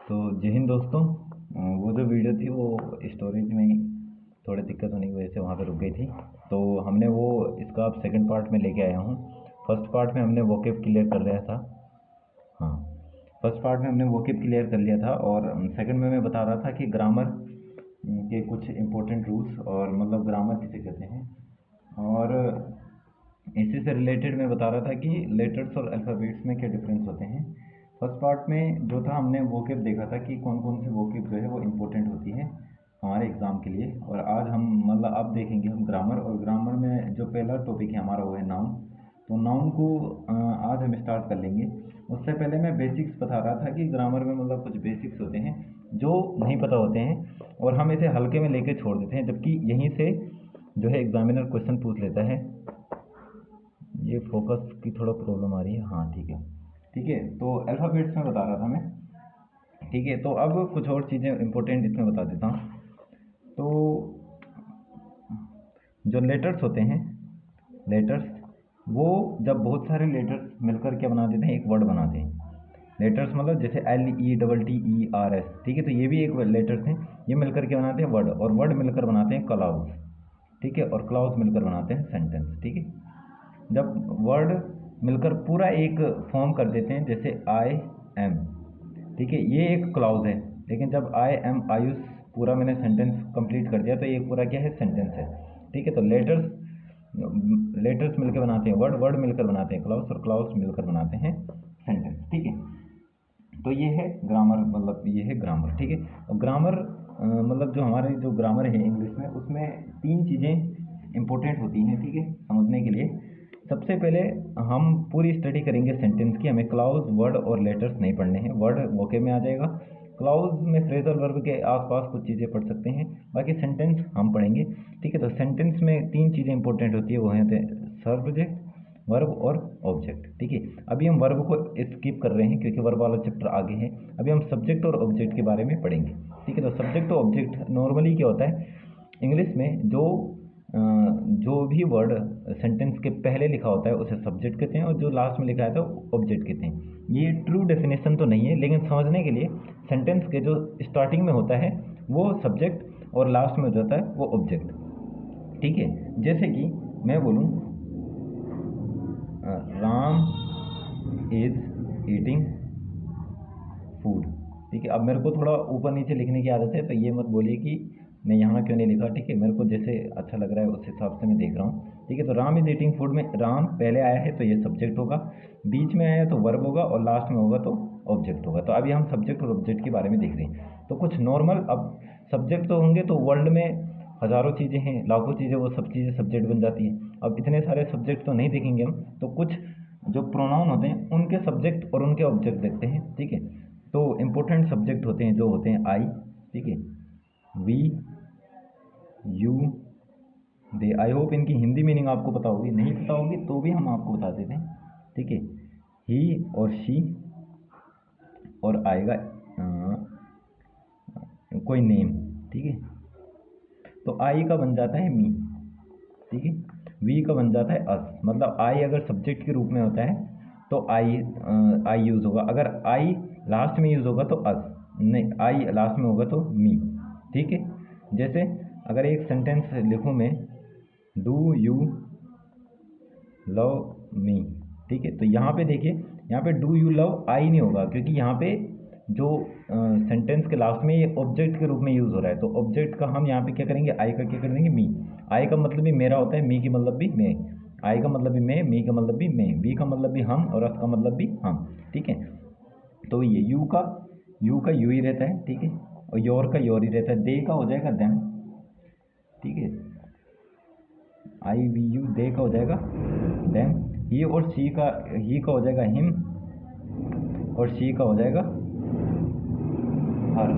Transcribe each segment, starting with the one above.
तो जय हिंद दोस्तों। वो जो वीडियो थी वो स्टोरेज में थोड़ी दिक्कत होने की वजह से वहाँ पे रुक गई थी। तो हमने वो इसका अब सेकंड पार्ट में लेके आया हूँ। फर्स्ट पार्ट में हमने वोकेब क्लियर कर लिया था। हाँ, फर्स्ट पार्ट में हमने वोकेब क्लियर कर लिया था और सेकंड में मैं बता रहा था कि ग्रामर के कुछ इम्पोर्टेंट रूल्स और मतलब ग्रामर किसे कहते हैं, और इसी से रिलेटेड मैं बता रहा था कि लेटर्स और अल्फ़ाबेट्स में क्या डिफरेंस होते हैं। फर्स्ट पार्ट में जो था हमने वोकेब देखा था कि कौन कौन सी वोकेब जो है वो इम्पोर्टेंट होती है हमारे एग्ज़ाम के लिए। और आज हम मतलब अब देखेंगे हम ग्रामर, और ग्रामर में जो पहला टॉपिक है हमारा वो है नाउन। तो नाउन को आज हम स्टार्ट कर लेंगे। उससे पहले मैं बेसिक्स बता रहा था कि ग्रामर में मतलब कुछ बेसिक्स होते हैं जो नहीं पता होते हैं और हम इसे हल्के में लेके छोड़ देते हैं, जबकि यहीं से जो है एग्जामिनर क्वेश्चन पूछ लेता है। ये फोकस की थोड़ा प्रॉब्लम आ रही है। हाँ ठीक है, ठीक है। तो अल्फ़ाबेट्स में बता रहा था मैं, ठीक है। तो अब कुछ और चीज़ें इंपॉर्टेंट इसमें बता देता हूँ। तो जो लेटर्स होते हैं, लेटर्स, वो जब बहुत सारे लेटर्स मिलकर क्या बना देते हैं, एक वर्ड बनाते हैं। लेटर्स मतलब जैसे LETTERS, ठीक है। तो ये भी एक लेटर्स हैं, ये मिलकर के बनाते हैं वर्ड, और वर्ड मिलकर बनाते हैं क्लाउज, ठीक है। और क्लाउज मिलकर बनाते हैं सेंटेंस, ठीक है। जब वर्ड मिलकर पूरा एक फॉर्म कर देते हैं जैसे आई एम, ठीक है, ये एक क्लाउज है। लेकिन जब आई एम आयुष पूरा मैंने सेंटेंस कंप्लीट कर दिया तो ये पूरा क्या है, सेंटेंस है, ठीक है। तो लेटर्स मिलकर बनाते हैं वर्ड, वर्ड मिलकर बनाते हैं क्लाउज, और क्लाउज मिलकर बनाते हैं सेंटेंस, ठीक है। तो ये है ग्रामर, मतलब ये है ग्रामर, ठीक है। और ग्रामर मतलब जो हमारे जो ग्रामर है इंग्लिश में, उसमें 3 चीज़ें इंपॉर्टेंट होती हैं, ठीक है, समझने के लिए। सबसे पहले हम पूरी स्टडी करेंगे सेंटेंस की, हमें क्लाउज, वर्ड और लेटर्स नहीं पढ़ने हैं। वर्ड वोके में आ जाएगा, क्लाउज में फ्रेजल वर्ब के आसपास कुछ चीज़ें पढ़ सकते हैं, बाकी सेंटेंस हम पढ़ेंगे, ठीक है। तो सेंटेंस में 3 चीज़ें इंपॉर्टेंट होती है, वो हैं सब्जेक्ट, वर्ब और ऑब्जेक्ट, ठीक है। अभी हम वर्ब को स्किप कर रहे हैं क्योंकि वर्ब वाला चैप्टर आगे है। अभी हम सब्जेक्ट और ऑब्जेक्ट के बारे में पढ़ेंगे, ठीक है। तो सब्जेक्ट और ऑब्जेक्ट नॉर्मली क्या होता है इंग्लिश में, जो भी वर्ड सेंटेंस के पहले लिखा होता है उसे सब्जेक्ट कहते हैं, और जो लास्ट में लिखा है तो ऑब्जेक्ट कहते हैं। ये ट्रू डेफिनेशन तो नहीं है, लेकिन समझने के लिए सेंटेंस के जो स्टार्टिंग में होता है वो सब्जेक्ट और लास्ट में हो जाता है वो ऑब्जेक्ट, ठीक है। जैसे कि मैं बोलूँ राम इज ईटिंग फूड, ठीक है। अब मेरे को थोड़ा ऊपर नीचे लिखने की आदत है, तो ये मत बोलिए कि मैं यहाँ क्यों नहीं लिखा, ठीक है। मेरे को जैसे अच्छा लग रहा है उस हिसाब से मैं देख रहा हूँ, ठीक है। तो राम इज ईटिंग फूड में राम पहले आया है तो ये सब्जेक्ट होगा, बीच में आया तो वर्ब होगा, और लास्ट में होगा तो ऑब्जेक्ट होगा। तो अभी हम सब्जेक्ट और ऑब्जेक्ट के बारे में देख रहे हैं। तो कुछ नॉर्मल, अब सब्जेक्ट तो होंगे तो वर्ल्ड में हज़ारों चीज़ें हैं, लाखों चीज़ें, वो सब चीज़ें सब्जेक्ट बन जाती हैं। अब इतने सारे सब्जेक्ट तो नहीं देखेंगे हम, तो कुछ जो प्रोनाउन होते हैं उनके सब्जेक्ट और उनके ऑब्जेक्ट देखते हैं, ठीक है। तो इम्पोर्टेंट सब्जेक्ट होते हैं जो होते हैं आई, ठीक है, we, you, they. I hope इनकी हिंदी मीनिंग आपको पता होगी, नहीं पता होगी तो भी हम आपको बता देते हैं, ठीक है। ही और शी, और आएगा कोई नेम, ठीक है। तो आई का बन जाता है मी, ठीक है। वी का बन जाता है अस, मतलब आई अगर सब्जेक्ट के रूप में होता है तो आई यूज़ होगा, अगर आई लास्ट में यूज़ होगा तो अस, नहीं आई लास्ट में होगा तो मी, ठीक है। जैसे अगर एक सेंटेंस लिखूँ मैं, डू यू लव मी, ठीक है। तो यहाँ पे देखिए, यहाँ पे डू यू लव आई नहीं होगा, क्योंकि यहाँ पे जो सेंटेंस के लास्ट में ये ऑब्जेक्ट के रूप में यूज़ हो रहा है। तो ऑब्जेक्ट का हम यहाँ पे क्या करेंगे, आई का क्या कर देंगे, मी। आई का मतलब भी मेरा होता है, मी की मतलब भी मैं, आई का मतलब भी मैं, मी का मतलब भी मैं, वी का मतलब भी हम, और अस का मतलब भी हम, ठीक है। तो ये यू का यू ही रहता है, ठीक है, और योर का योर ही रहता है। दे का हो जाएगा देम, ठीक है। आई वी यू, दे का हो जाएगा देम। ही और शी का, ही का हो जाएगा हिम, और शी का हो जाएगा हर,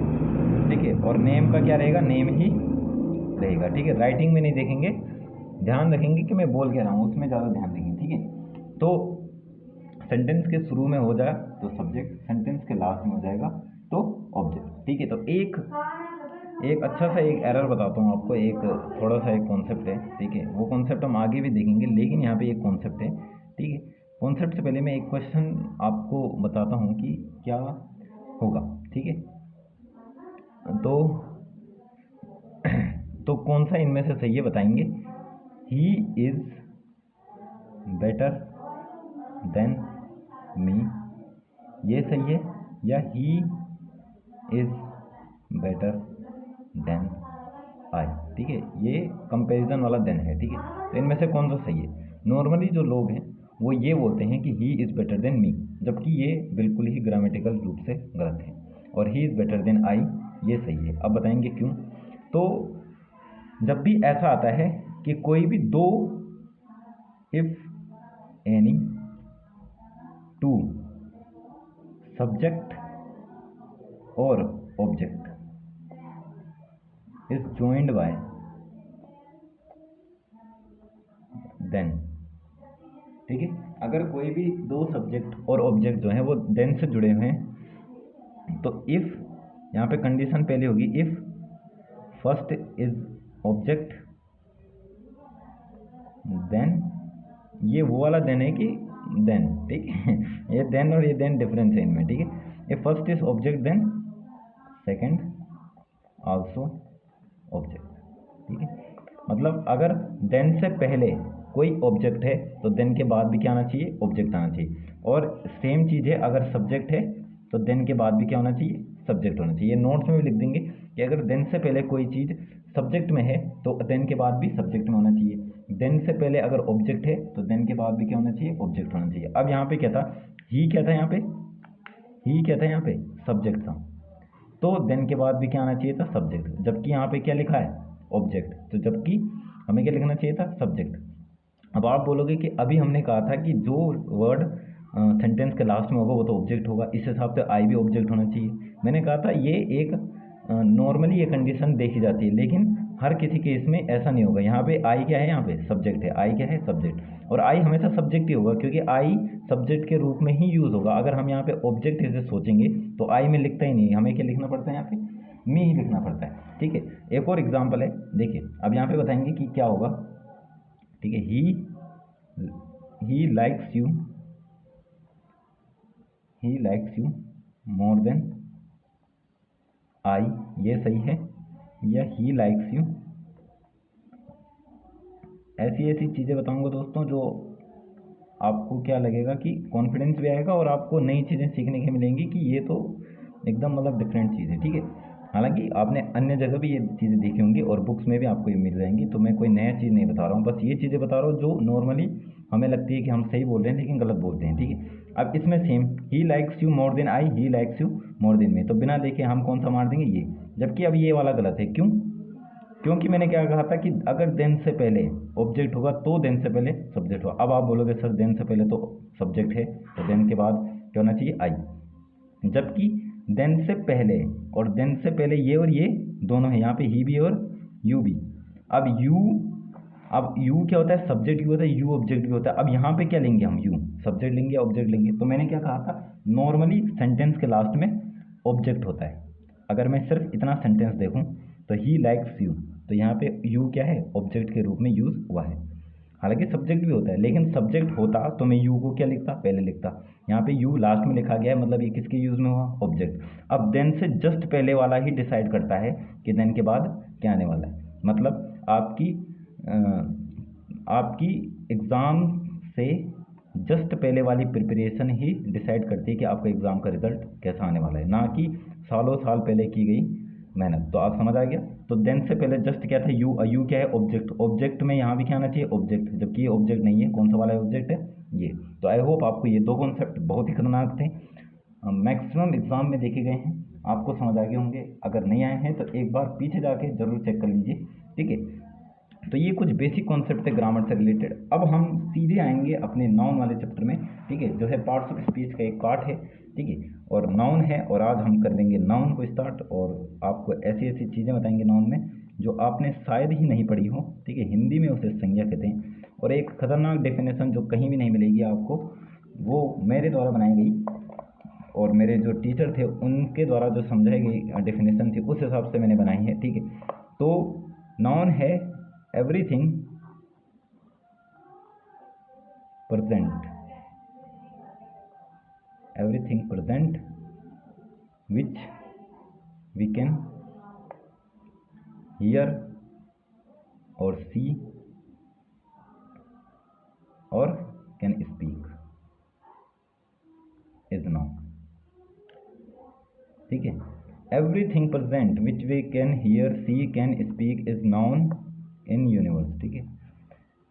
ठीक है। और नेम का क्या रहेगा, नेम ही रहेगा, ठीक है। राइटिंग में नहीं देखेंगे, ध्यान रखेंगे कि मैं बोल क्या रहा हूँ, उसमें ज़्यादा ध्यान देंगे, ठीक है। तो सेंटेंस के शुरू में हो जाए तो सब्जेक्ट, सेंटेंस के लास्ट में हो जाएगा तो ऑब्जेक्ट, ठीक है। तो एक अच्छा सा एक एरर बताता हूँ आपको, एक थोड़ा सा एक कॉन्सेप्ट है, ठीक है। वो कॉन्सेप्ट हम आगे भी देखेंगे, लेकिन यहाँ पे एक कॉन्सेप्ट है, ठीक है। कॉन्सेप्ट से पहले मैं एक क्वेश्चन आपको बताता हूँ कि क्या होगा, ठीक है। तो तो कौन सा इनमें से सही है बताएंगे? He is better than me, ये सही है, या he is better than I? ठीक है, ये कंपैरिजन वाला देन है। ठीक है, तो इनमें से कौन सा सही है? नॉर्मली जो लोग हैं वो ये बोलते हैं कि ही इज़ बेटर देन मी, जबकि ये बिल्कुल ही ग्रामेटिकल रूप से गलत है, और he is better than I ये सही है। अब बताएंगे क्यों। तो जब भी ऐसा आता है कि कोई भी दो, इफ एनी टू सब्जेक्ट और object is joined by than, ठीक है, अगर कोई भी दो सब्जेक्ट और ऑब्जेक्ट जो है वो देन से जुड़े हुए हैं, तो इफ यहाँ पे कंडीशन पहले होगी, if first is object then, ये वो वाला देन है कि देन, ठीक है ये देन और ये देन डिफरेंस है इनमें। ठीक है, if first is object then second also object. ठीक है, मतलब अगर देन से पहले कोई ऑब्जेक्ट है तो देन के बाद भी क्या आना चाहिए? ऑब्जेक्ट आना चाहिए। और सेम चीज़ है, अगर सब्जेक्ट है तो देन के बाद भी क्या होना चाहिए? सब्जेक्ट होना चाहिए। नोट्स में भी लिख देंगे कि अगर देन से पहले कोई चीज़ सब्जेक्ट में है तो देन के बाद भी सब्जेक्ट में होना चाहिए। देन से पहले अगर ऑब्जेक्ट है तो देन के बाद भी क्या होना चाहिए? ऑब्जेक्ट होना चाहिए। अब यहाँ पे क्या था? ही क्या था यहाँ पे? ही क्या था यहाँ पे? सब्जेक्ट था, तो देन के बाद भी क्या आना चाहिए था? सब्जेक्ट, जबकि यहाँ पे क्या लिखा है? ऑब्जेक्ट, तो जबकि हमें क्या लिखना चाहिए था? सब्जेक्ट। अब आप बोलोगे कि अभी हमने कहा था कि जो वर्ड सेंटेंस के लास्ट में होगा वो तो ऑब्जेक्ट होगा, इस हिसाब से आई भी ऑब्जेक्ट होना चाहिए। मैंने कहा था ये एक नॉर्मली ये कंडीशन देखी जाती है, लेकिन हर किसी केस में ऐसा नहीं होगा। यहाँ पे आई क्या है? यहाँ पे सब्जेक्ट है। आई क्या है? सब्जेक्ट। और आई हमेशा सब्जेक्ट ही होगा, क्योंकि आई सब्जेक्ट के रूप में ही यूज़ होगा। अगर हम यहाँ पे ऑब्जेक्ट ऐसे सोचेंगे तो आई में लिखता ही नहीं, हमें क्या लिखना पड़ता है? यहाँ पे मी ही लिखना पड़ता है। ठीक है, एक और एग्जाम्पल है, देखिए अब यहाँ पे बताएंगे कि क्या होगा। ठीक है, he likes you, he likes you more than I, ये सही है, या ही लाइक्स यू? ऐसी ऐसी चीज़ें बताऊंगा दोस्तों जो आपको क्या लगेगा कि कॉन्फिडेंस भी आएगा और आपको नई चीज़ें सीखने की मिलेंगी कि ये तो एकदम मतलब डिफरेंट चीज़ है। ठीक है, हालांकि आपने अन्य जगह भी ये चीज़ें देखी होंगी और बुक्स में भी आपको ये मिल जाएंगी, तो मैं कोई नया चीज़ नहीं बता रहा हूँ, बस ये चीज़ें बता रहा हूँ जो नॉर्मली हमें लगती है कि हम सही बोल रहे हैं लेकिन गलत बोलते हैं। ठीक है, अब इसमें same, he likes you more than I, he likes you more than me, तो बिना देखे हम कौन सा मार देंगे? ये, जबकि अब ये वाला गलत है। क्यों? क्योंकि मैंने क्या कहा था कि अगर देन से पहले ऑब्जेक्ट होगा तो देन से पहले सब्जेक्ट होगा। अब आप बोलोगे सर देन से पहले तो सब्जेक्ट है, तो देन के बाद क्या होना चाहिए? आई। जबकि देन से पहले और देन से पहले ये और ये दोनों है, यहाँ पे ही भी और यू भी। अब यू क्या होता है? सब्जेक्ट यू होता है, यू ऑब्जेक्ट भी होता है। अब यहाँ पे क्या लेंगे हम? यू सब्जेक्ट लेंगे, ऑब्जेक्ट लेंगे। तो मैंने क्या कहा था? नॉर्मली सेंटेंस के लास्ट में ऑब्जेक्ट होता है। अगर मैं सिर्फ इतना सेंटेंस देखूँ तो ही लाइक्स यू, तो यहाँ पे यू क्या है? ऑब्जेक्ट के रूप में यूज़ हुआ है। हालांकि सब्जेक्ट भी होता है, लेकिन सब्जेक्ट होता तो मैं यू को क्या लिखता? पहले लिखता। यहाँ पे यू लास्ट में लिखा गया है, मतलब ये किसके यूज़ में हुआ? ऑब्जेक्ट। अब देन से जस्ट पहले वाला ही डिसाइड करता है कि देन के बाद क्या आने वाला है। मतलब आपकी एग्ज़ाम से जस्ट पहले वाली प्रिपरेशन ही डिसाइड करती है कि आपका एग्ज़ाम का रिजल्ट कैसा आने वाला है, ना कि सालों साल पहले की गई मेहनत। तो आप समझ आ गया। तो देन से पहले जस्ट क्या था? यू। यू क्या है? ऑब्जेक्ट। ऑब्जेक्ट में यहाँ भी क्या आना चाहिए? ऑब्जेक्ट, जबकि ये ऑब्जेक्ट नहीं है। कौन सा वाला ऑब्जेक्ट है? ये। तो आई होप आपको ये दो कॉन्सेप्ट बहुत ही खतरनाक थे, मैक्सिमम एग्जाम में देखे गए हैं, आपको समझ आ गए होंगे। अगर नहीं आए हैं तो एक बार पीछे जाके जरूर चेक कर लीजिए। ठीक है, तो ये कुछ बेसिक कॉन्सेप्ट थे ग्रामर से रिलेटेड। अब हम सीधे आएंगे अपने नाउन वाले चैप्टर में। ठीक है, जो है पार्ट्स ऑफ स्पीच का एक पार्ट है। ठीक है, और नाउन है, और आज हम कर देंगे नाउन को स्टार्ट, और आपको ऐसी ऐसी चीज़ें बताएंगे नाउन में जो आपने शायद ही नहीं पढ़ी हो। ठीक है, हिंदी में उसे संज्ञा कहते हैं, और एक खतरनाक डेफिनेशन जो कहीं भी नहीं मिलेगी आपको, वो मेरे द्वारा बनाई गई और मेरे जो टीचर थे उनके द्वारा जो समझाई गई डेफिनेशन थी, उस हिसाब से मैंने बनाई है। ठीक है, तो नाउन है everything present, everything present which we can hear और सी और कैन स्पीक इज नाउन। ठीक है, everything present which we can hear see can speak is noun in universe. ठीक है,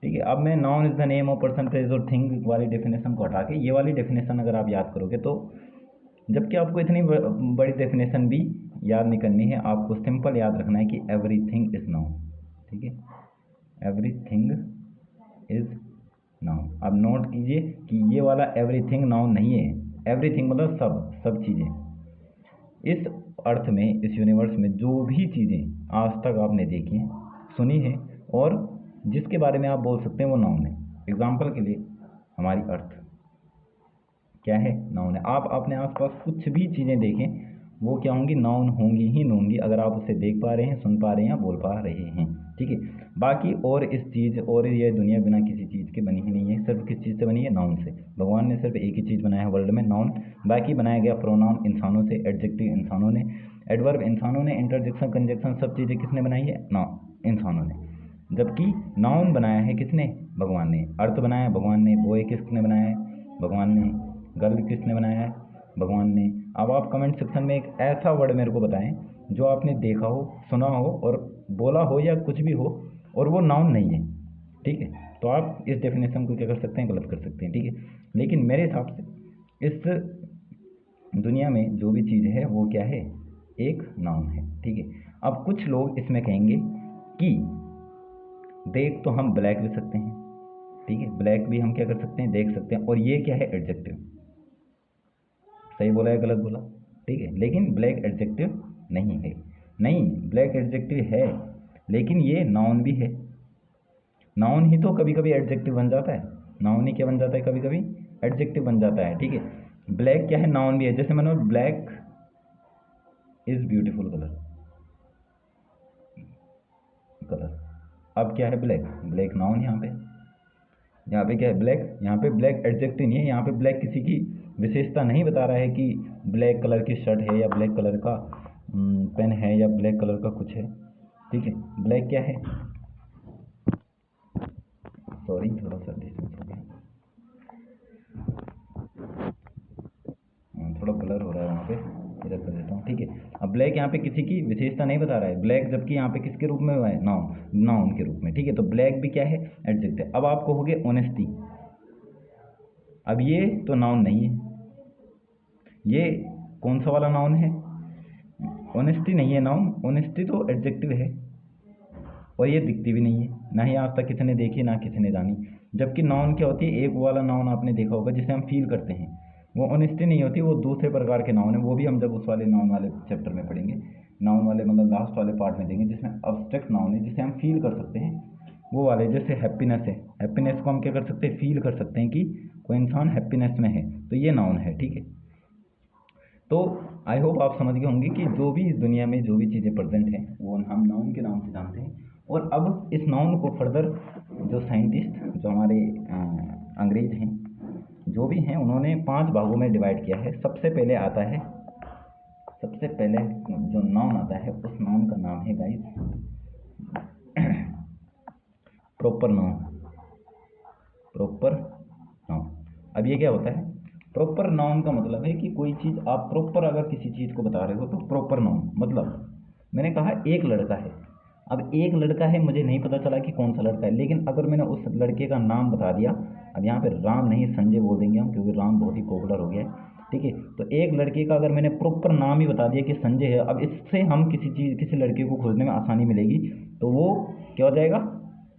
ठीक है। अब मैं noun is the name of percentage और थिंग वाली डेफिनेशन को हटा के ये वाली डेफिनेशन अगर आप याद करोगे तो, जबकि आपको इतनी बड़ी डेफिनेशन भी याद नहीं करनी है, आपको सिंपल याद रखना है कि एवरीथिंग इज नाउन। ठीक है, एवरीथिंग इज नाउन। अब नोट कीजिए कि ये वाला एवरीथिंग नाउन नहीं है। एवरीथिंग मतलब सब चीज़ें। इस अर्थ में, इस यूनिवर्स में जो भी चीज़ें आज तक आपने देखी हैं, सुनी है और जिसके बारे में आप बोल सकते हैं वो नाउन है। एग्जाम्पल के लिए हमारी अर्थ क्या है, नाउन है। आप अपने आसपास कुछ भी चीज़ें देखें वो क्या होंगी, नाउन होंगी ही होंगी, अगर आप उसे देख पा रहे हैं, सुन पा रहे हैं या बोल पा रहे हैं। ठीक है, बाकी और इस चीज़ और ये दुनिया बिना किसी चीज़ के बनी ही नहीं है। सिर्फ किस चीज़ से बनी है, नाउन से। भगवान ने सिर्फ एक ही चीज़ बनाया है वर्ल्ड में, नाउन। बाकी बनाया गया प्रोनाउन इंसानों से, एडजेक्टिव इंसानों ने, एडवर्ब इंसानों ने, इंटरजेक्शन कंजक्शन सब चीज़ें किसने बनाई है, इंसानों ने। जबकि नाउन बनाया है किसने, भगवान ने। अर्थ बनाया भगवान ने, बॉय किसने बनाया है, भगवान ने। गर्ल किसने बनाया है, भगवान ने। अब आप कमेंट सेक्शन में एक ऐसा वर्ड मेरे को बताएं जो आपने देखा हो, सुना हो और बोला हो या कुछ भी हो और वो नाउन नहीं है। ठीक है, तो आप इस डेफिनेशन को क्या कर सकते हैं, गलत कर सकते हैं। ठीक है, लेकिन मेरे हिसाब से इस दुनिया में जो भी चीज़ है वो क्या है, एक नाउन है। ठीक है, अब कुछ लोग इसमें कहेंगे कि देख तो हम ब्लैक भी सकते हैं। ठीक है, ब्लैक भी हम क्या कर सकते हैं, देख सकते हैं, और ये क्या है, एडजेक्टिव। सही बोला है, गलत बोला? ठीक है, लेकिन ब्लैक एडजेक्टिव नहीं है। नहीं, ब्लैक एडजेक्टिव है लेकिन ये नाउन भी है। नाउन ही तो कभी कभी एडजेक्टिव बन जाता है। नाउन ही क्या बन जाता है, कभी कभी एडजेक्टिव बन जाता है। ठीक है, ब्लैक क्या है, नाउन भी है। जैसे मैंने ब्लैक इज ब्यूटीफुल कलर। अब क्या है, ब्लैक, ब्लैक नाउन। यहाँ पे क्या है, ब्लैक। यहाँ पे ब्लैक एडजेक्टिव नहीं है। यहाँ पे ब्लैक किसी की विशेषता नहीं बता रहा है कि ब्लैक कलर की शर्ट है या ब्लैक कलर का पेन है या ब्लैक कलर का कुछ है। ठीक है, ब्लैक क्या है, सॉरी थोड़ा सा डिस्टेंस हो गया, थोड़ा ब्लर हो रहा है वहाँ पे, इधर कर देता हूँ। ठीक है, अब ब्लैक यहाँ पे किसी की विशेषता नहीं बता रहा है, ब्लैक, जबकि यहाँ पे किसके रूप में हुआ है, नाउन के रूप में। ठीक है, तो ब्लैक भी क्या है, एडजेक्टिव। अब आप कहोगे ऑनेस्टी, अब ये तो नाउन नहीं है, ये कौन सा वाला नाउन है, ऑनेस्टी नहीं है नाउन। ऑनेस्टी तो एडजेक्टिव है और ये दिखती भी नहीं है, ना ही आज तक किसी ने देखी ना किसी ने जानी। जबकि नाउन क्या होती है, एक वाला नाउन आपने देखा होगा जिसे हम फील करते हैं, वो ऑनेस्टी नहीं होती, वो दूसरे प्रकार के नाउन है। वो भी हम जब उस वाले नाउन वाले चैप्टर में पढ़ेंगे, नाउन वाले मतलब लास्ट वाले पार्ट में देंगे, जिसमें अब्स्ट्रैक्ट नाउन है जिसे हम फील कर सकते हैं, वो वाले। जैसे हैप्पीनेस है, हैप्पीनेस को हम क्या कर सकते हैं, फील कर सकते हैं कि कोई इंसान हैप्पीनेस में है, तो ये नाउन है। ठीक है, तो आई होप आप समझ गए होंगे कि जो भी इस दुनिया में जो भी चीज़ें प्रेजेंट हैं वो हम नाउन के नाम से जानते हैं। और अब इस नाउन को फर्दर जो साइंटिस्ट, जो हमारे अंग्रेज हैं, जो भी हैं, उन्होंने 5 भागों में डिवाइड किया है। सबसे पहले जो नाउन आता है उस नाउन का नाम है guys proper noun. Proper noun. अब ये क्या होता है, प्रॉपर नाउन का मतलब है कि कोई चीज़ आप प्रॉपर अगर किसी चीज़ को बता रहे हो तो प्रॉपर नाउन। मतलब मैंने कहा एक लड़का है, अब एक लड़का है, मुझे नहीं पता चला कि कौन सा लड़का है, लेकिन अगर मैंने उस लड़के का नाम बता दिया, अब यहाँ पे राम नहीं संजय बोल देंगे हम, क्योंकि राम बहुत ही पॉपुलर हो गया है। ठीक है, तो एक लड़के का अगर मैंने प्रॉपर नाम ही बता दिया कि संजय है, अब इससे हम किसी लड़के को खोजने में आसानी मिलेगी, तो वो क्या हो जाएगा,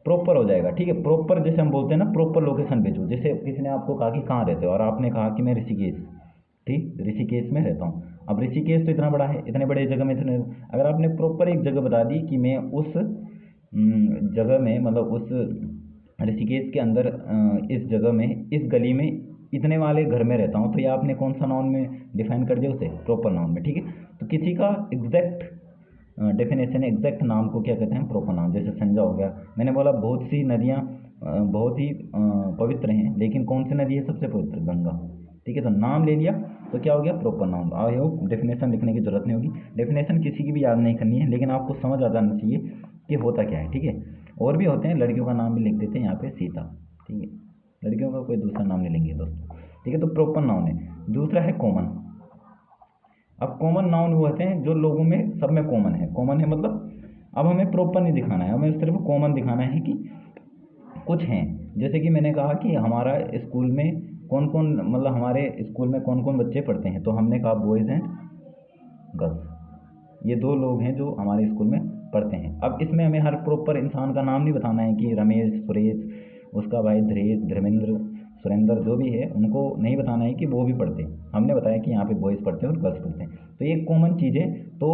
प्रॉपर हो जाएगा। ठीक है, प्रॉपर जैसे हम बोलते हैं ना, प्रॉपर लोकेशन भेजो। जैसे किसी ने आपको कहा कि कहाँ रहते हो और आपने कहा कि मैं ऋषिकेश, ठीक, ऋषिकेश में रहता हूँ। अब ऋषिकेश तो इतना बड़ा है, इतने बड़े जगह में अगर आपने प्रॉपर एक जगह बता दी कि मैं उस जगह में, मतलब उस ऋषिकेश के अंदर इस जगह में, इस गली में, इतने वाले घर में रहता हूँ, तो ये आपने कौन सा नाउन में डिफाइन कर दिया, उसे प्रॉपर नाउन में। ठीक है, तो किसी का एग्जैक्ट डेफिनेशन, एग्जैक्ट नाम को क्या कहते हैं, प्रॉपर नाउन। जैसे संजय हो गया, मैंने बोला बहुत सी नदियाँ बहुत ही पवित्र हैं, लेकिन कौन सी नदी है सबसे पवित्र, गंगा। ठीक है। तो नाम ले लिया तो क्या हो गया, proper noun. I hope definition लिखने की जरूरत नहीं होगी, डेफिनेशन किसी की भी याद नहीं करनी है, लेकिन आपको समझ आ जाना चाहिए कि होता क्या है, ठीक है। और भी होते हैं, लड़कियों का नाम भी लिख देते हैं यहाँ पे सीता, ठीक है, लड़कियों का कोई दूसरा नाम नहीं लेंगे दोस्तों, ठीक है। तो प्रॉपर नाउन है। दूसरा है कॉमन। अब कॉमन नाउन वो होते हैं जो लोगों में सब में कॉमन है। कॉमन है मतलब अब हमें प्रॉपर नहीं दिखाना है, हमें सिर्फ कॉमन दिखाना है कि कुछ हैं। जैसे कि मैंने कहा कि हमारा स्कूल में कौन कौन, मतलब हमारे स्कूल में कौन कौन बच्चे पढ़ते हैं, तो हमने कहा बॉयज़ एंड गर्ल्स, ये दो लोग हैं जो हमारे स्कूल में पढ़ते हैं। अब इसमें हमें हर प्रॉपर इंसान का नाम नहीं बताना है कि रमेश, सुरेश, उसका भाई धीरेश, धर्मेंद्र, सुरेंद्र, जो भी है उनको नहीं बताना है कि वो भी पढ़ते हैं। हमने बताया कि यहाँ पे बॉयज़ पढ़ते हैं और गर्ल्स पढ़ते हैं, तो ये कॉमन चीज़ है। तो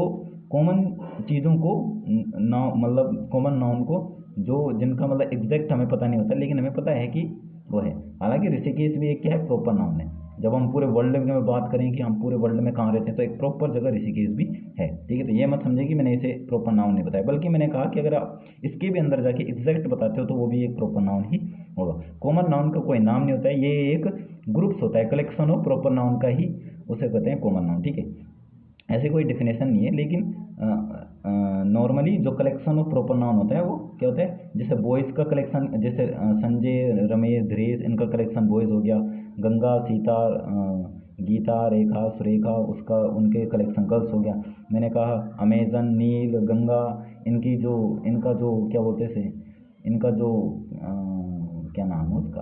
कॉमन चीज़ों को नाउन, मतलब कॉमन नाउन को जो जिनका मतलब एग्जैक्ट हमें पता नहीं होता, लेकिन हमें पता है कि वो है। हालांकि ऋषिकेश भी एक क्या है, प्रॉपर नाउन है। जब हम पूरे वर्ल्ड में बात करें कि हम पूरे वर्ल्ड में कहाँ रहते हैं, तो एक प्रॉपर जगह ऋषिकेश भी है, ठीक है। तो ये मत समझे कि मैंने इसे प्रॉपर नाउन नहीं बताया, बल्कि मैंने कहा कि अगर आप इसके भी अंदर जाके एग्जैक्ट बताते हो तो वो भी एक प्रॉपर नाउन ही होगा। कॉमन नाउन का कोई नाम नहीं होता है, ये एक ग्रुप्स होता है, कलेक्शन ऑफ प्रॉपर नाउन का ही उसे कहते हैं कॉमन नाउन, ठीक है। ऐसे कोई डिफिनेशन नहीं है, लेकिन नॉर्मली जो कलेक्शन ऑफ प्रॉपर नाउन होता है वो क्या होता है, जैसे बॉयज़ का कलेक्शन, जैसे संजय, रमेश, धीरेश, इनका कलेक्शन बॉयज़ हो गया। गंगा, सीता, गीता, रेखा, सुरेखा, उसका उनके कलेक्शन गर्ल्स हो गया। मैंने कहा अमेजन, नील, गंगा, इनकी जो इनका जो क्या बोलते थे, इनका जो क्या नाम है उसका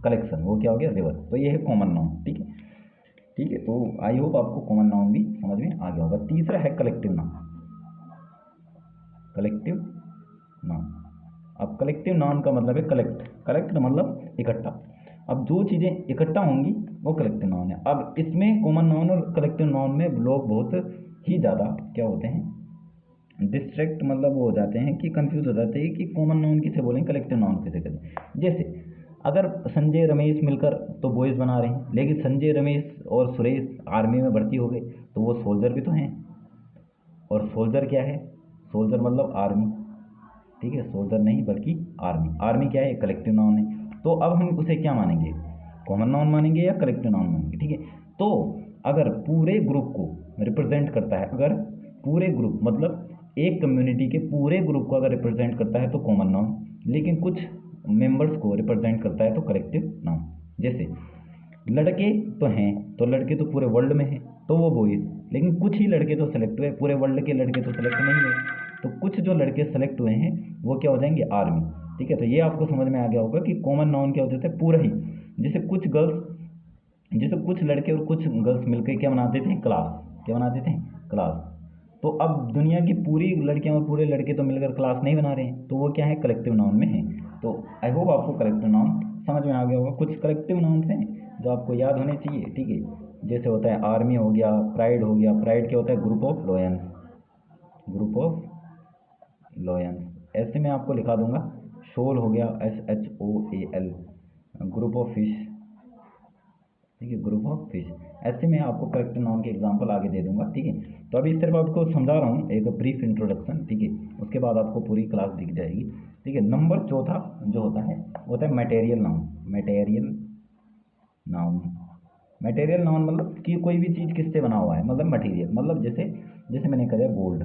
कलेक्शन, वो क्या हो गया, रिवर। तो ये है कॉमन नाउन, ठीक है, ठीक है। तो आई होप आपको कॉमन नाउन भी समझ में आ गया होगा। तीसरा है कलेक्टिव नाउन। कलेक्टिव नाउन, अब कलेक्टिव नाउन का मतलब है कलेक्ट, कलेक्ट मतलब इकट्ठा। अब जो चीज़ें इकट्ठा होंगी वो कलेक्टिव नाउन है। अब इसमें कॉमन नाउन और कलेक्टिव नाउन में लोग बहुत ही ज़्यादा क्या होते हैं, डिस्ट्रैक्ट, मतलब वो हो जाते हैं कि कंफ्यूज हो जाते हैं कि कॉमन नाउन किसे बोलें, कलेक्टिव नाउन किसे कहते हैं। जैसे अगर संजय रमेश मिलकर तो बॉयज़ बना रहे हैं, लेकिन संजय रमेश और सुरेश आर्मी में भर्ती हो गए तो वो सोल्जर भी तो हैं। और सोल्जर क्या है, सोल्जर मतलब आर्मी, ठीक है, सोल्जर नहीं बल्कि आर्मी। आर्मी क्या है, कलेक्टिव नाउन है। तो अब हम उसे क्या मानेंगे, कॉमन नाउन मानेंगे या कलेक्टिव नाउन मानेंगे, ठीक है। तो अगर पूरे ग्रुप को रिप्रेजेंट करता है, अगर पूरे ग्रुप मतलब एक कम्युनिटी के पूरे ग्रुप को अगर रिप्रेजेंट करता है तो कॉमन नाउन, लेकिन कुछ मेंबर्स को रिप्रेजेंट करता है तो कलेक्टिव नाउन। जैसे लड़के तो हैं, तो लड़के तो पूरे वर्ल्ड में हैं तो वो बॉयज़, लेकिन कुछ ही लड़के तो सेलेक्ट हुए, पूरे वर्ल्ड के लड़के तो सेलेक्ट नहीं हुए। तो कुछ जो लड़के सेलेक्ट हुए हैं वो क्या हो जाएंगे, आर्मी, ठीक है। तो ये आपको समझ में आ गया होगा कि कॉमन नाउन क्या होते थे, पूरा ही। जैसे कुछ गर्ल्स, जैसे कुछ लड़के और कुछ गर्ल्स मिलकर क्या बनाते थे, क्लास, क्या बनाते थे, क्लास। तो अब दुनिया की पूरी लड़कियां और पूरे लड़के तो मिलकर क्लास नहीं बना रहे हैं, तो वो क्या है, कलेक्टिव नाउन में है। तो आई होप आपको कलेक्टिव नाउन समझ में आ गया होगा। कुछ कलेक्टिव नाउन्स हैं जो आपको याद होने चाहिए, ठीक है। जैसे होता है आर्मी हो गया, प्राइड हो गया। प्राइड क्या होता है, group of lions, group of lions. ऐसे मैं आपको लिखा दूंगा। शोल हो गया, SHOAL, ग्रुप ऑफ फिश, ठीक है, ग्रुप ऑफ फिश। ऐसे में आपको करेक्ट नाउन के एग्जांपल आगे दे दूंगा, ठीक है। तो अभी सिर्फ आपको समझा रहा हूँ एक ब्रीफ इंट्रोडक्शन, ठीक है, उसके बाद आपको पूरी क्लास दिख जाएगी, ठीक है। नंबर चौथा जो होता है वो होता है material noun. Material noun, material noun मतलब कि कोई भी चीज़ किससे बना हुआ है, मतलब मटेरियल, मतलब जैसे जैसे मैंने कह दिया गोल्ड,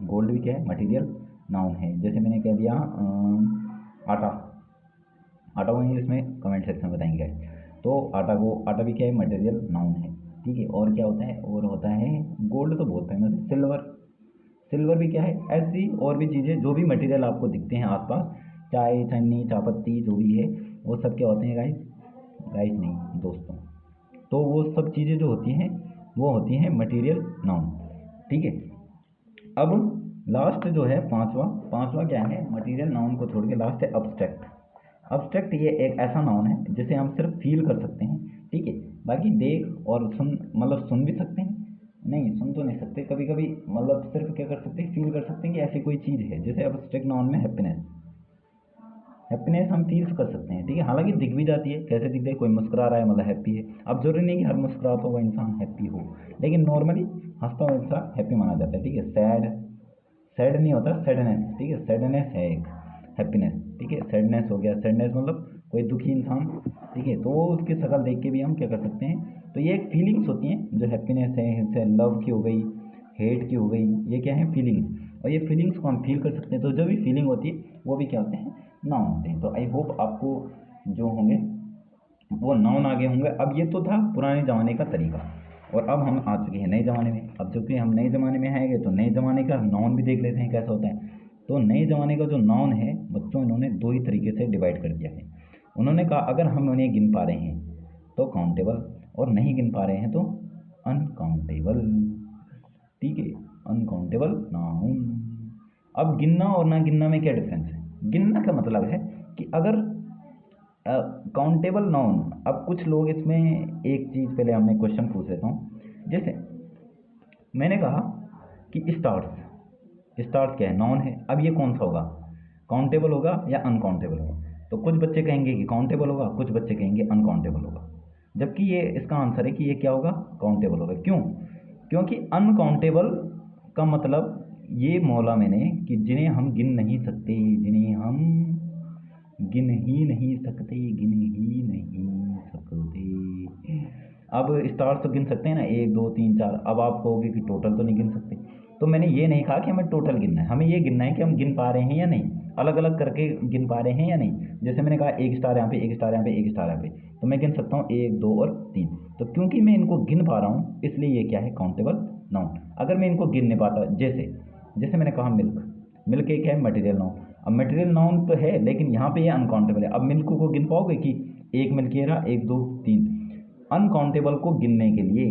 गोल्ड भी क्या है, मटेरियल नाउन है। जैसे मैंने कह दिया आटा, आटा को इंग्लिश में कमेंट सेक्शन में बताएंगे। तो आटा को, आटा भी क्या है, मटेरियल नाउन है, ठीक है। और क्या होता है, और होता है गोल्ड तो बहुत फेमस है, सिल्वर, सिल्वर भी क्या है। ऐसी और भी चीज़ें जो भी मटेरियल आपको दिखते हैं आसपास, चाय, छन्नी, चायपत्ती, जो भी है वो सब क्या होते हैं गाइस, गाइस नहीं दोस्तों, तो वो सब चीज़ें जो होती हैं वो होती हैं मटेरियल नाउन, ठीक है। अब लास्ट जो है पांचवा, पांचवा क्या है, मटेरियल नाउन को छोड़ के लास्ट है अब्स्ट्रैक्ट। अब्स्ट्रैक्ट ये एक ऐसा नाउन है जिसे हम सिर्फ फील कर सकते हैं, ठीक है। बाकी देख और सुन, मतलब सुन भी सकते हैं, नहीं सुन तो नहीं सकते, कभी कभी मतलब सिर्फ क्या कर सकते हैं, फील कर सकते हैं कि ऐसी कोई चीज़ है। जैसे अब्स्ट्रैक्ट नाउन में हैप्पीनेस, हैप्पीनेस हम फील कर सकते हैं, ठीक है। हालांकि दिख भी जाती है, कैसे दिखती है, कोई मुस्कुरा रहा है मतलब हैप्पी है। अब जरूरी नहीं कि हर मुस्कुराता हुआ इंसान हैप्पी हो, लेकिन नॉर्मली हंसता हुआ इंसान हैप्पी माना जाता है, ठीक है। सैड, सैड नहीं होता, सैडनेस, ठीक है, सैडनेस है एक हैप्पीनेस, ठीक है। सैडनेस हो गया, सैडनेस मतलब कोई दुखी इंसान, ठीक है, तो वो उसकी शक्ल देख के भी हम क्या कर सकते हैं, तो ये एक फीलिंग्स होती हैं, जो हैप्पीनेस है, जैसे लव की हो गई, हेट की हो गई, ये क्या है, फीलिंग्स, और ये फीलिंग्स को हम फील कर सकते हैं। तो जो भी फीलिंग होती है वो भी क्या होते हैं, नाउन होते हैं। तो आई होप आपको जो होंगे वो नाउन आगे होंगे। अब ये तो था पुराने ज़माने का तरीका, और अब हम आ चुके हैं नए ज़माने में। अब चूँकि हम नए ज़माने में आएंगे तो नए ज़माने का नाउन भी देख लेते हैं कैसा होता है। तो नए ज़माने का जो नाउन है बच्चों, इन्होंने दो ही तरीके से डिवाइड कर दिया है। उन्होंने कहा अगर हम उन्हें गिन पा रहे हैं तो काउंटेबल, और नहीं गिन पा रहे हैं तो अनकाउंटेबल, ठीक है, अनकाउंटेबल नाउन। अब गिनना और ना गिनना में क्या डिफरेंस है? गिनना का मतलब है कि अगर काउंटेबल नाउन, अब कुछ लोग इसमें एक चीज़ पहले हमने क्वेश्चन पूछ लेता हूँ। जैसे मैंने कहा कि स्टार्स, स्टार्स क्या है, नाउन है। अब ये कौन सा होगा, काउंटेबल होगा या अनकाउंटेबल होगा? तो कुछ बच्चे कहेंगे कि काउंटेबल होगा, कुछ बच्चे कहेंगे अनकाउंटेबल होगा, जबकि ये इसका आंसर है कि ये क्या होगा, काउंटेबल होगा। क्यों? क्योंकि अनकाउंटेबल का मतलब ये बोला मैंने कि जिन्हें हम गिन नहीं सकते, जिन्हें हम गिन ही नहीं सकते, गिन ही नहीं सकते। अब स्टार्स तो गिन सकते हैं ना, 1 2 3 4। अब आप कहोगे कि टोटल तो नहीं गिन सकते, तो मैंने ये नहीं कहा कि हमें टोटल गिनना है, हमें ये गिनना है कि हम गिन पा रहे हैं या नहीं, अलग अलग करके गिन पा रहे हैं या नहीं। जैसे मैंने कहा एक स्टार यहाँ पे, एक स्टार यहाँ पे, एक स्टार यहाँ पे, तो मैं गिन सकता हूँ 1 2 और 3। तो क्योंकि मैं इनको गिन पा रहा हूँ इसलिए ये क्या है, काउंटेबल नाउन। अगर मैं इनको गिन नहीं पाता, जैसे जैसे मैंने कहा मिल्क, मिल्क एक है मटेरियल नाउन। अब मटेरियल नाउन तो है लेकिन यहाँ पे ये अनकाउंटेबल है। अब मिल्क को गिन पाओगे कि एक मिल्क ये रहा, 1 2 3। अनकाउंटेबल को गिनने के लिए,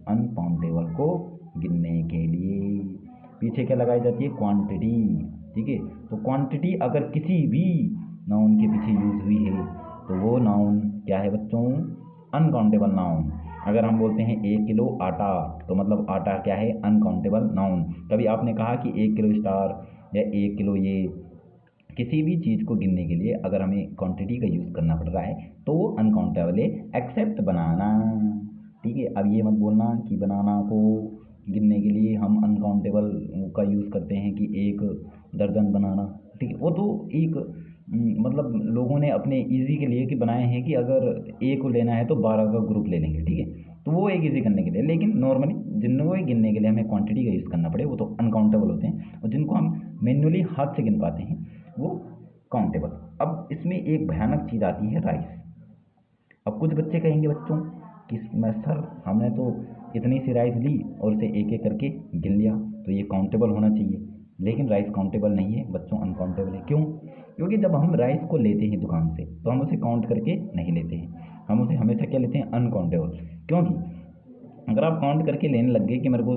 अनकाउंटेबल को गिनने के लिए पीछे क्या लगाई जाती है, क्वांटिटी, ठीक है। तो क्वांटिटी अगर किसी भी नाउन के पीछे यूज हुई है तो वो नाउन क्या है बच्चों, अनकाउंटेबल नाउन। अगर हम बोलते हैं 1 किलो आटा, तो मतलब आटा क्या है, अनकाउंटेबल नाउन। कभी आपने कहा कि 1 किलो स्टार या 1 किलो ये, किसी भी चीज़ को गिनने के लिए अगर हमें क्वांटिटी का यूज़ करना पड़ रहा है तो वो अनकाउंटेबल है, एक्सेप्ट बनाना, ठीक है। अब ये मत बोलना कि बनाना को गिनने के लिए हम अनकाउंटेबल का यूज़ करते हैं कि 1 दर्जन बनाना, ठीक है। वो तो एक मतलब लोगों ने अपने इजी के लिए कि बनाए हैं कि अगर ए को लेना है तो 12 का ग्रुप ले लेंगे, ठीक है। तो वो एक इजी करने के लिए, लेकिन नॉर्मली जिनको गिनने के लिए हमें क्वांटिटी का यूज़ करना पड़े वो तो अनकाउंटेबल होते हैं, और जिनको हम मैन्युअली हाथ से गिन पाते हैं वो काउंटेबल। अब इसमें एक भयानक चीज़ आती है, राइस। अब कुछ बच्चे कहेंगे बच्चों कि मैं सर हमने तो इतनी सी राइस ली और उसे एक एक करके गिन लिया, तो ये काउंटेबल होना चाहिए। लेकिन राइस काउंटेबल नहीं है बच्चों, अनकाउंटेबल है। क्यों? क्योंकि जब हम राइस को लेते हैं दुकान से तो हम उसे काउंट करके नहीं लेते हैं, हम उसे हमेशा क्या लेते हैं, अनकाउंटेबल। क्योंकि अगर आप काउंट करके लेने लग गए कि मेरे को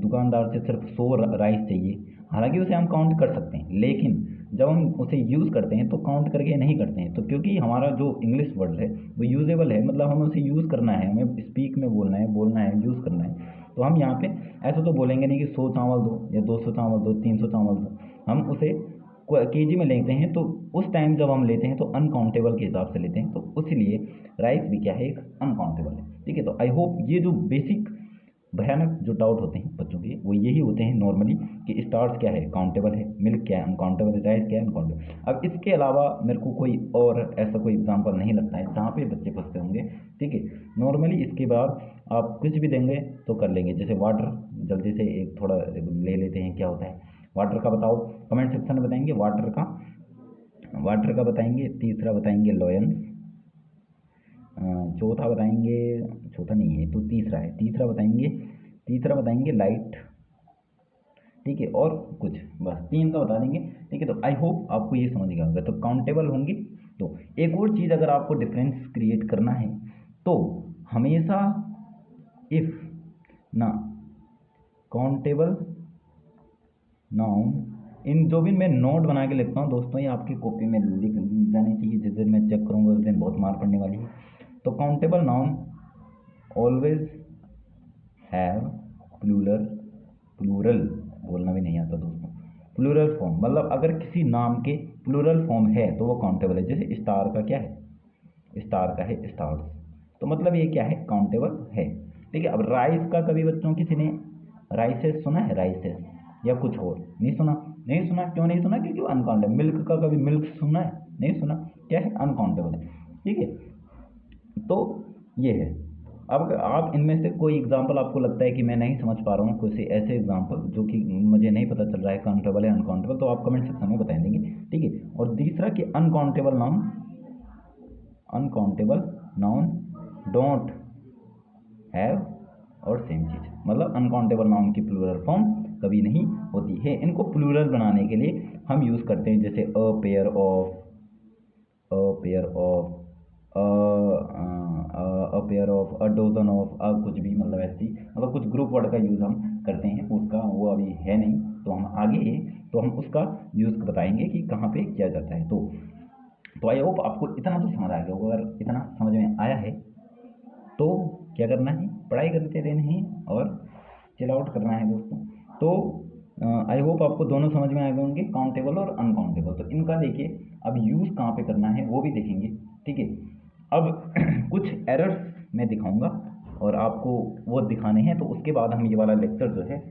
दुकानदार से सिर्फ 100 राइस चाहिए, हालांकि उसे हम काउंट कर सकते हैं, लेकिन जब हम उसे यूज़ करते हैं तो काउंट करके नहीं करते हैं। तो क्योंकि हमारा जो इंग्लिश वर्ड है वो यूजेबल है, मतलब हमें उसे यूज़ करना है, हमें स्पीक में बोलना है, यूज़ करना है। तो हम यहाँ पे ऐसा तो बोलेंगे नहीं कि 100 चावल दो या 200 चावल दो, 300 चावल दो। हम उसे केजी में लेते हैं, तो उस टाइम जब हम लेते हैं तो अनकाउंटेबल के हिसाब से लेते हैं, तो इसलिए राइस भी क्या है, एक अनकाउंटेबल है, ठीक है। तो आई होप ये जो बेसिक भयानक जो डाउट होते हैं बच्चों के वो यही होते हैं नॉर्मली, कि स्टार्स क्या है, काउंटेबल है, मिल्क क्या है, अनकाउंटेबल है, राइस क्या है, अनकाउंटेबल। अब इसके अलावा मेरे को कोई और ऐसा कोई एग्जांपल नहीं लगता है जहाँ पे बच्चे फंसते होंगे, ठीक है। नॉर्मली इसके बाद आप कुछ भी देंगे तो कर लेंगे। जैसे वाटर, जल्दी से एक थोड़ा ले लेते हैं, क्या होता है वाटर का, बताओ कमेंट सेक्शन में बताएंगे वाटर का बताएंगे। तीसरा बताएंगे लॉयन, चौथा बताएंगे, चौथा नहीं है तो तीसरा है, तीसरा बताएंगे लाइट, ठीक है। और कुछ बस 3 का बता देंगे, ठीक है। तो आई होप आपको ये समझ गया होगा। तो काउंटेबल होंगे। तो एक और चीज़ अगर आपको डिफरेंस क्रिएट करना है तो हमेशा इफ ना काउंटेबल नाउन, इन जो भी मैं नोट बना के लिखता हूँ दोस्तों, ये आपकी कॉपी में लिख जानी चाहिए। जिस दिन मैं चेक करूँगा उस दिन बहुत मार पड़ने वाली है। तो countable noun always have plural बोलना भी नहीं आता दोस्तों, प्लूरल फॉर्म, मतलब अगर किसी नाम के प्लूरल फॉर्म है तो वो काउंटेबल है। जैसे स्टार का क्या है, स्टार का है स्टार्स, तो मतलब ये क्या है, काउंटेबल है, ठीक है। अब राइस का कभी बच्चों किसी ने राइसेस सुना है, राइसेस या कुछ और नहीं सुना, नहीं सुना, क्यों नहीं सुना? क्योंकि अनकाउंटेबल। मिल्क का कभी मिल्क सुना है? नहीं सुना। क्या है? अनकाउंटेबल है। ठीक है, तो ये है। अब आप इनमें से कोई एग्जाम्पल आपको लगता है कि मैं नहीं समझ पा रहा हूँ, कोई ऐसे एग्जाम्पल जो कि मुझे नहीं पता चल रहा है काउंटेबल है अनकाउंटेबल, तो आप कमेंट सेक्शन में बता देंगे। ठीक है, और तीसरा कि अनकाउंटेबल नाउन डोंट हैव और सेम चीज, मतलब अनकाउंटेबल नाउन की प्लूरल फॉर्म कभी नहीं होती है। इनको प्लूरल बनाने के लिए हम यूज करते हैं जैसे a pair of, a pair of, a pair of, a dozen of, कुछ भी, मतलब ऐसी, मतलब कुछ ग्रुप वर्ड का यूज़ हम करते हैं। उसका वो अभी है नहीं, तो हम आगे तो हम उसका यूज़ बताएंगे कि कहाँ पे किया जाता है। तो आई होप आपको इतना तो समझ आ गया होगा। अगर इतना समझ में आया है तो क्या करना है? पढ़ाई करते रहना है और चिल आउट करना है दोस्तों। तो आई होप आपको दोनों समझ में आ गए होंगे, काउंटेबल और अनकाउंटेबल। तो इनका देखिए अब यूज़ कहाँ पे करना है वो भी देखेंगे। ठीक है, अब कुछ एरर्स मैं दिखाऊंगा और आपको वो दिखाने हैं, तो उसके बाद हम ये वाला लेक्चर जो है